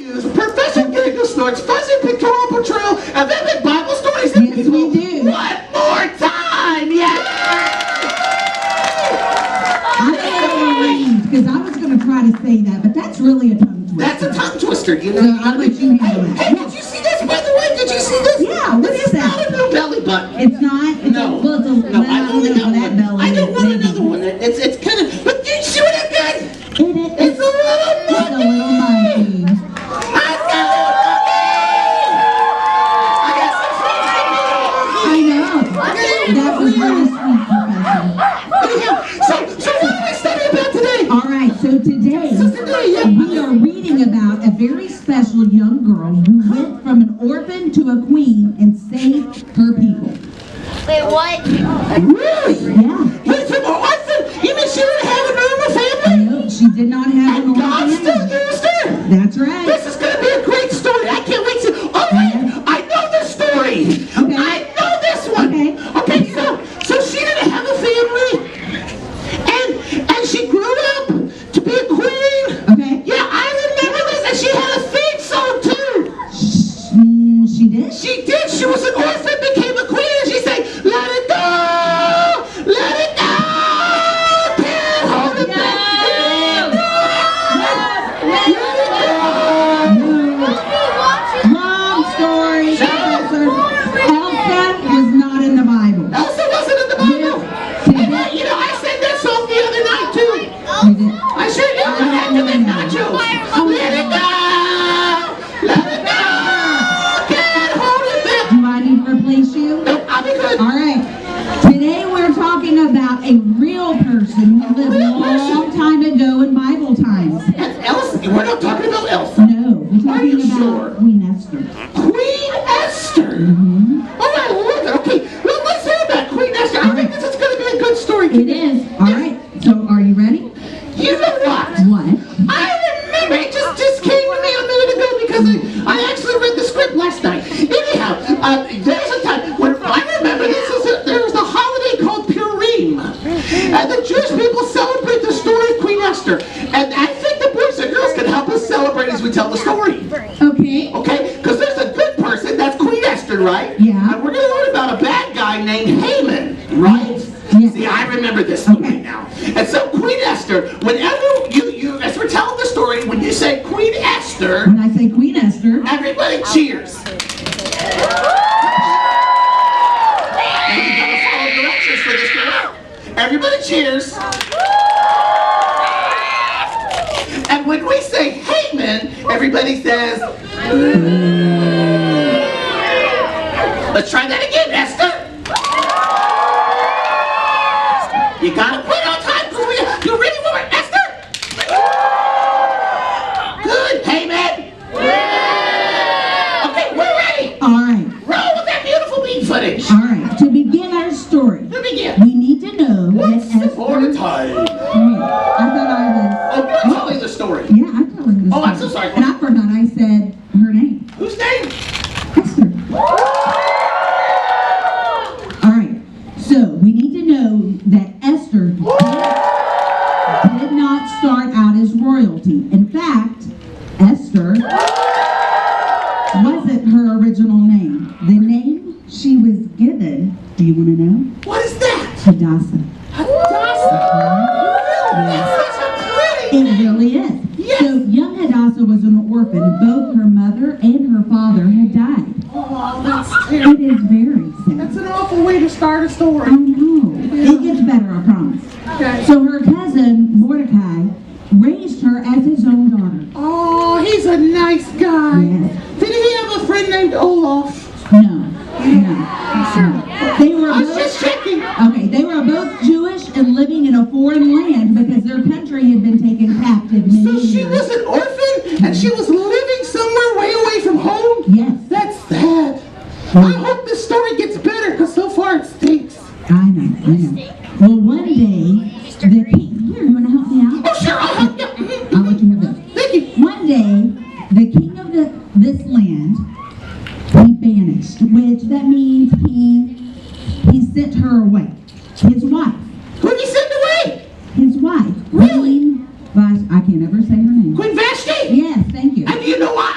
Professor Gigglesnort's fuzzy pictorial portrayal of epic Bible stories and yes, we do. One more time, yeah! I'm going to because I was going to try to say that, but that's really a tongue twister. That's a tongue twister, you know. So I'll let you handle it. Hey, did you see this, by the way? Did you see this? Yeah, what is that? It's not a new belly button. It's not? No. Well, No, I've only got that one. belly I don't is want maybe. another one. It's kind of, but did you see what it did? It's a little monkey. I know. That was really sweet, Professor. So what are we studying about today? All right, so today we are reading about a very special young girl who went from an orphan to a queen and saved her people. Wait, what? Really? Yeah. Wait, from an orphan? You mean she didn't have a normal family? No, she did not have an And God orphan. still used her? That's right. This is going to be a great story. I can't wait to... Oh, wait! I know the story! Okay. I know this one! Okay. So she didn't have a family, and she grew up to be a queen. Okay. Yeah, I remember this, and she had a theme song, too. She did? She did. She was an orphan, became a queen, and she sang, let it go! Let it go! Can't hold it back! Long story, Professor. Elsa was not in the Bible. Elsa wasn't in the Bible. Today, You know, I sang that song the other night, too. you did. I sure did. I had to make nachos. Let it go! Let it go! Can't hold it back! Do I need to replace you? Nope, I'll be good. All right. Today we're talking about a real person who lived a long time ago in Bible times. That's Elsa. We're not talking about Elsa. No, we're Are you talking about sure? Queen Esther. Queen Esther. Oh, I love it. Okay, well, let's hear about Queen Esther. I think this is going to be a good story. It is. All right. So are you ready? You know what? What? I remember. It just came to me a minute ago because I actually read the script last night. Anyhow, there's a time when I remember there was a holiday called Purim. And the Jewish people celebrate the story of Queen Esther. And I think the boys and girls can help us celebrate as we tell the story. Okay. Okay? Because there's a good person, that's Queen Esther, right? Yeah. And we're going to learn about a bad guy named Haman, right? Yeah. See, I remember this story now. And so Queen Esther, whenever you, as we're telling the story, when you say Queen Esther, When I say Queen Esther, everybody cheers. And you gotta follow directions for this to work. Everybody cheers. And when we say Haman, everybody says, let's try that again, Esther. You gotta quit on time, because you ready for it, Esther? Good, Haman. Okay, we're ready. all right. Roll with that beautiful beat footage. All right. To begin our story, Let me begin. we need to know What's that the morning time? I thought I was. Oh, you're telling the story. Yeah, I'm telling this. Oh, I'm so sorry. And I forgot I said her name. Whose name? Esther. All right. So we need to know that Esther did not start out as royalty. In fact, Esther wasn't her original name. The name she was given, do you want to know? What is that? Hadassah. Hadassah. That's such a pretty It name. really is. Yes. So young Hadassah was an orphan. Both her mother and her father had died. Oh, that's It terrible. is very sad. That's an awful way to start a I story. know. It gets better, I promise. Okay. So her cousin, Mordecai, raised her as his own daughter. Oh, he's a nice guy. Yes. Did he have a friend named Olaf? No. They were I was both, just checking. okay, they were both Jewish and living in a foreign land because their country had been taken captive many So she years. was an orphan and she was living somewhere way away from home? Yes. That's sad. I hope this story gets better because so far it stinks. I know. Well, one day, the king, here, you want to help me out? Oh, sure, I'll help you. Mhm. I'll let you have this. Thank you. One day, the king of this land, he banished, which that means he sent her away. His wife. Who did he send away? His wife. Really? Queen I can't ever say her name. Queen Vashti? Yes, thank you. And you know why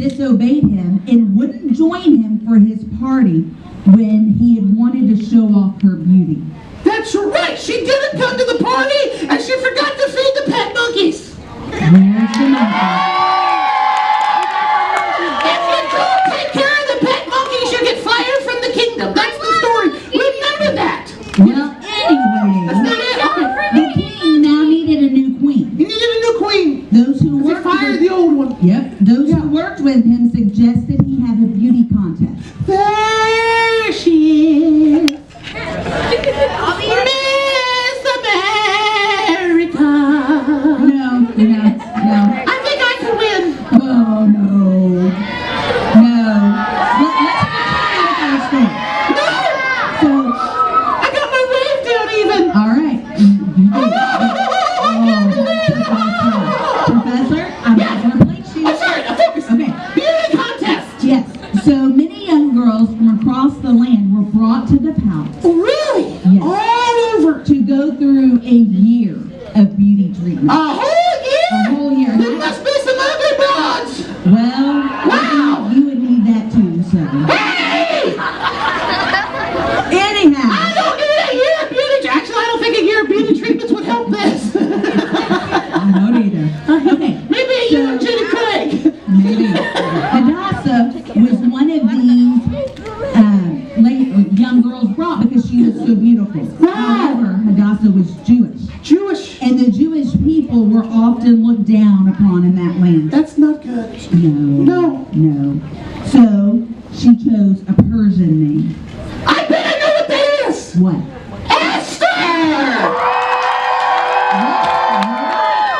disobeyed him and wouldn't join him for his party when he had wanted to show off her beauty. That's right. She didn't come to the party, and she forgot to feed the pet monkeys. Where's the monkey? If you don't take care of the pet monkeys, you get fired from the kingdom. That's the story. Remember that. Well, anyway, That's not it. the king now needed a new queen. You needed a new queen. Those who They worked fired with, the old one. yep, those who worked with him suggested he have a beauty contest. There she is. Miss America. No. I think I can win. Oh, no. Well, let's continue with our story. No! So, I got my wave down even. all right. Professor, I'm not going to place you. I'm sorry, focus. Okay. Beauty contest. Yes. So many young girls from across the land were brought to the palace Really? Yes. All over. to go through a year of beauty treatment. A whole year? A whole year. There must be some ugly broads. Well, Wow. you would need that too, so. Hey! Anyhow. I don't need a year of beauty. Actually, I don't think a year of beauty treatments would help this. I don't either. Okay. Maybe a year of Jenny Craig. Maybe. Hadassah was one of these young girls brought because she was so beautiful. Wow. However, Hadassah was Jewish. Jewish. And the Jewish people were often looked down upon in that land. That's not good. No. So she chose a Persian name. I bet I know what that is. What? Esther!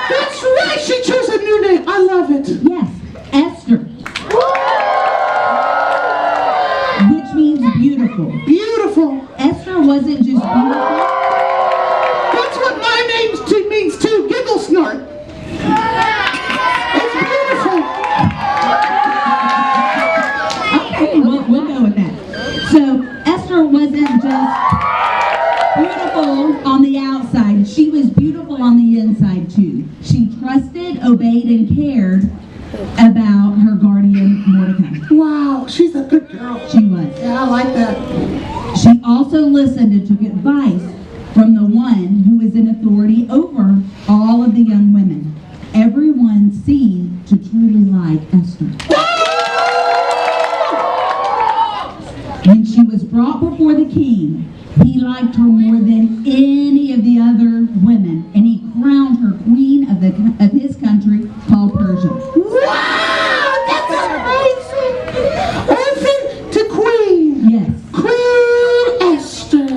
That's right. She chose a new name. I love it. Yes, Esther. Which means beautiful. Beautiful. Esther wasn't just beautiful. That's what my name means too. Gigglesnort. It's beautiful. Okay, we'll go with that. So Esther wasn't just beautiful on the outside. She was beautiful on the inside too. She trusted, obeyed, and cared about her guardian Mordecai. Wow, she's a good girl. She was. Yeah, I like that. She also listened and took advice from the one who was in authority over all of the young women. Everyone seemed to truly like Esther. When she was brought before the king, he liked her more than any of the other women, and he crowned her queen of his country called Persia. Wow, that's amazing. Orphan to queen. Yes. Queen Esther.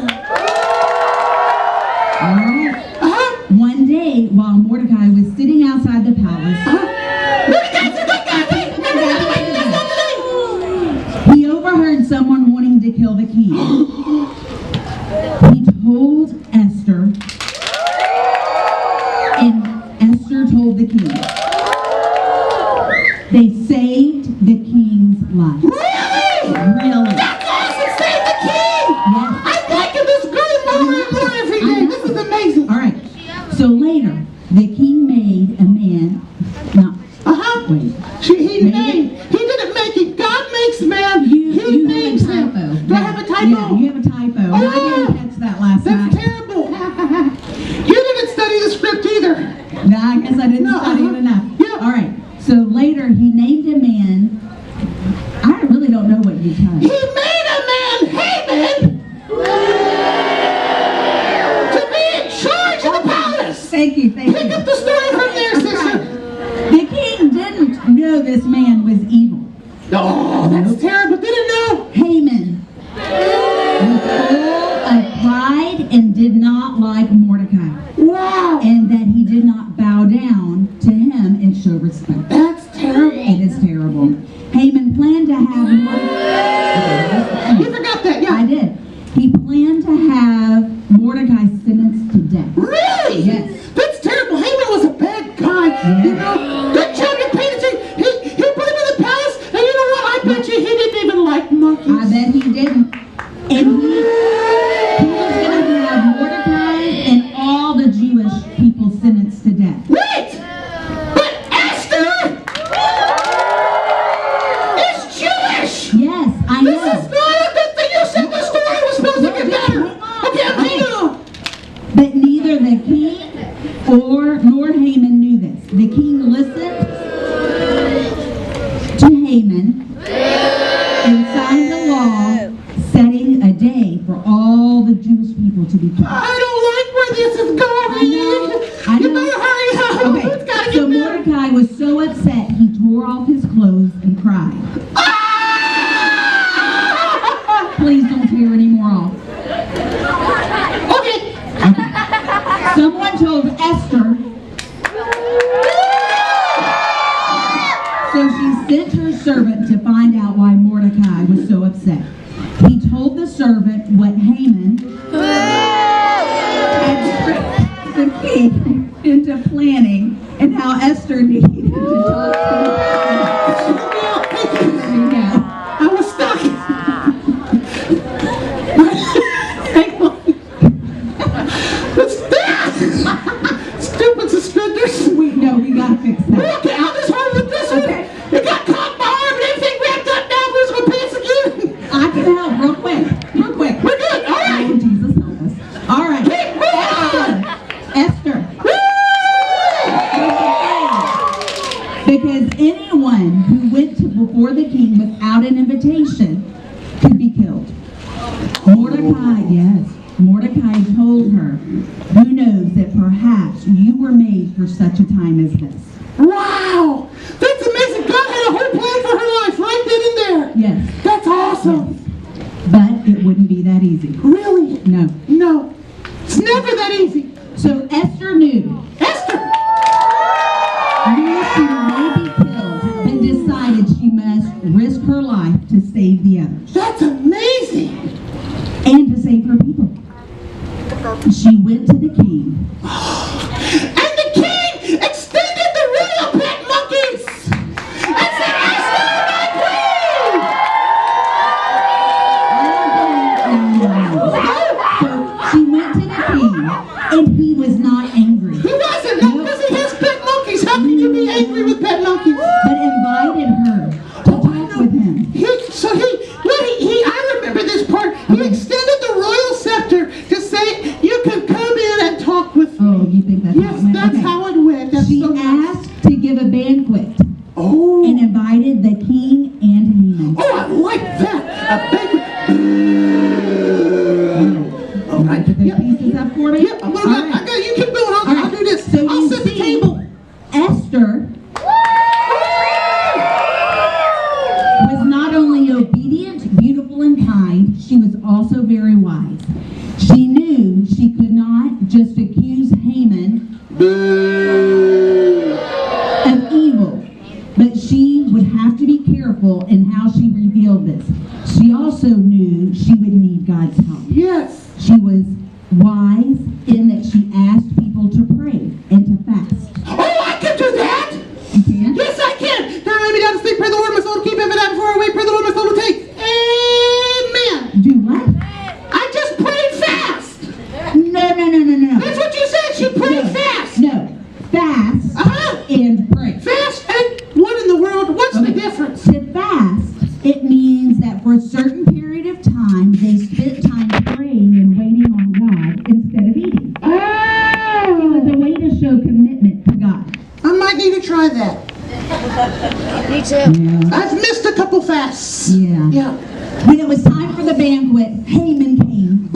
All right. Uh-huh. One day, while Mordecai was sitting outside the palace, he overheard someone wanting to kill the king. He told Esther, and Esther told the king. They saved the king's life. Really? That's awesome. Save the king. Yes. I'm liking this girl more and more every day. This is amazing. All right. So later, the king made a man. No. Uh-huh. Wait. He didn't make it. God makes man. He You makes have a him. typo. Do I have a typo? Yeah, you have a typo. Oh. I didn't catch that last That's night. terrible. You didn't study the script either. No, I guess I didn't No, study it enough. Yeah. All right. So later, he named a man. I really don't know what you typed. He made a man, Haman, to be in charge of the palace. Thank you. Pick up the story from there, sister. The king didn't know this man was evil. Oh, that's terrible. Didn't know. Haman was full of pride and did not like Mordecai, Wow. and that he did not bow down to him and show respect. That's terrible. It is terrible. Haman planned to have You forgot that, yeah. I did. He planned to have Mordecai sentenced to death. Really? Yes. That's terrible. Haman was a bad guy. Yeah. You know, good job you paid attention. He put him in the palace, and you know what? I bet you he didn't even like monkeys. I bet he didn't. And he was going to have Mordecai and all the Jewish people sentenced to death. Wait! But Esther! Nor Haman knew this. The king listened to Haman and signed a law setting a day for all the Jewish people to be killed. I don't like where this is going. I know. You better hurry up. Okay, It's gotta so get better. Mordecai was so upset he tore off his clothes and cried. Ah! Please don't tear any more off. Okay. Someone told Esther, so she sent her servant to find out why Mordecai was so upset. He told the servant what Haman had tricked the king into planning and how Esther needed to talk to him. I was stuck. Hang on. What's that? Stupid suspenders. We gotta fix that. Okay, I'll just hold with this one. Okay. It got caught in my arm and everything wrapped up now. Where's my pants again? I can help real quick. We're good. All right. Oh, Jesus help us. All right. Esther. Because anyone who went before the king without an invitation could be killed. Mordecai told her, who knows that perhaps you were made for such a time as this. Wow. That's amazing. God had a whole plan for her life right then and there. Yes. That's awesome. But it wouldn't be that easy. Really? No. No. It's never that easy. So Esther knew. Esther. Knew she may be killed, but decided she must risk her life to save the others. That's amazing. And to save her people. She went to the king. And the king extended the royal pet monkeys and said, Esther, my queen! So she went to the king, and he was not angry, He wasn't. That wasn't his pet monkeys. How can you be angry with pet monkeys? but invited her to talk with him. I remember this part. He extended the royal scepter to say, you can come in and talk with me. Oh, you think that's Yes, how it went? that's Okay. how it went. That's She so nice. asked to give a banquet Oh. and invited the king and Haman. Oh, I like that. A banquet. All right. Put those Yep. pieces up for me? Yep. All right. I got you. Keep going. All I'll right. do this. So I'll you set the see, table. Esther was not only obedient, beautiful, and kind, she was also very wise. She knew she could not just accuse Haman of evil, but she would have to be careful in how she revealed this. She also knew she would need God's help. Yes. She was wise in that she asked people to pray and to fast. Oh, I can do that. You can? Yes, I can. Now let me down to sleep. Pray the Lord, my soul to keep him, and out before I wait. Pray the Lord, my soul to take. Amen. Do what? I just prayed fast. No. That's what you said. She prayed fast. No. Fast Uh-huh. and pray. Fast and what in the world? What's the difference? To fast, it means that for a certain period of time, they spent time praying and waiting on God instead of eating. It was a way to show commitment to God. I might need to try that. Me too. Yeah. I've missed a couple fasts. Yeah. Yeah. When it was time for the banquet, Haman came.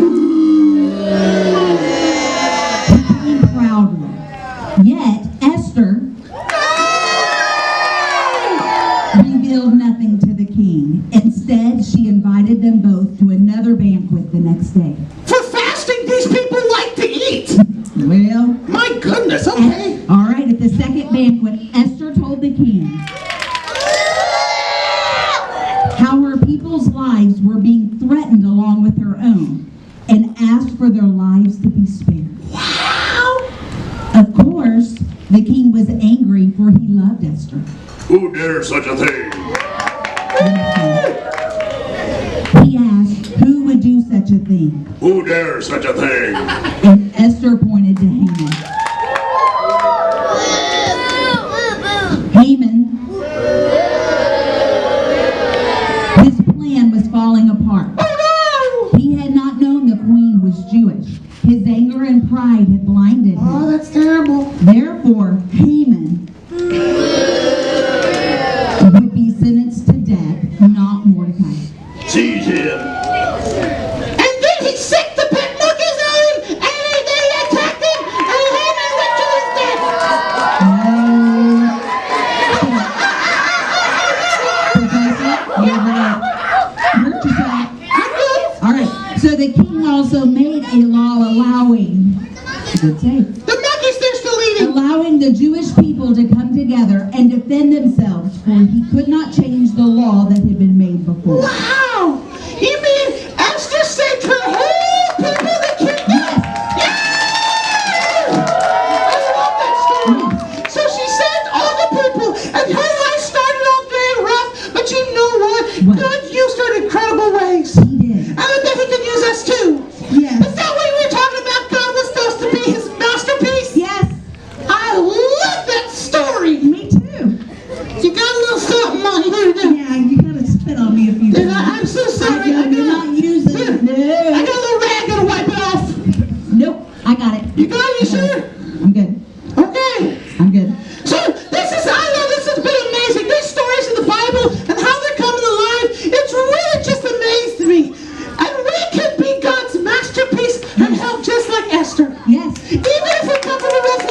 He came proudly. Yet Esther revealed nothing to the king. Instead, she invited them both to another banquet the next day. For fasting, these people like to eat. Well, My goodness. Okay. all right, at the second banquet, Esther told the king how her people's lives were being threatened along with her own, and asked for their lives to be spared. Wow. Of course, the king was angry, for he loved Esther. Who dares such a thing? He asked, who would do such a thing? Who dares such a thing? And Esther pointed to Haman. Haman, his plan was falling apart. Oh He had not known the queen was Jewish. His anger and pride had blinded no. Oh, him. that's terrible. a law allowing, good save, The monkeys, they're still eating. allowing the Jewish people to come together and defend themselves, for he could not change the law that had been made before. Wow! You mean Esther saved her whole people that kingdom? Yeah! I love that story. So she saved all the people, and her life started off very rough, but you know what? What? God used her in incredible ways. He did. And I bet he could use us too. Yes. Is that what you were talking about? God was supposed to be his masterpiece? Yes, I love that story. me too. You got a little something on you there. Yeah, you gotta spit on me a few And times. I'm so sorry. You're not using it. I No. got a little rag, gotta wipe it off. Nope, I got it. You got it, you sure? I'm good. Okay. I'm good. So I know this has been amazing. These stories in the Bible and how they're coming alive, it's really just amazed me. And we can be God's masterpiece and help just like Esther. Yes. Even if we come from a rough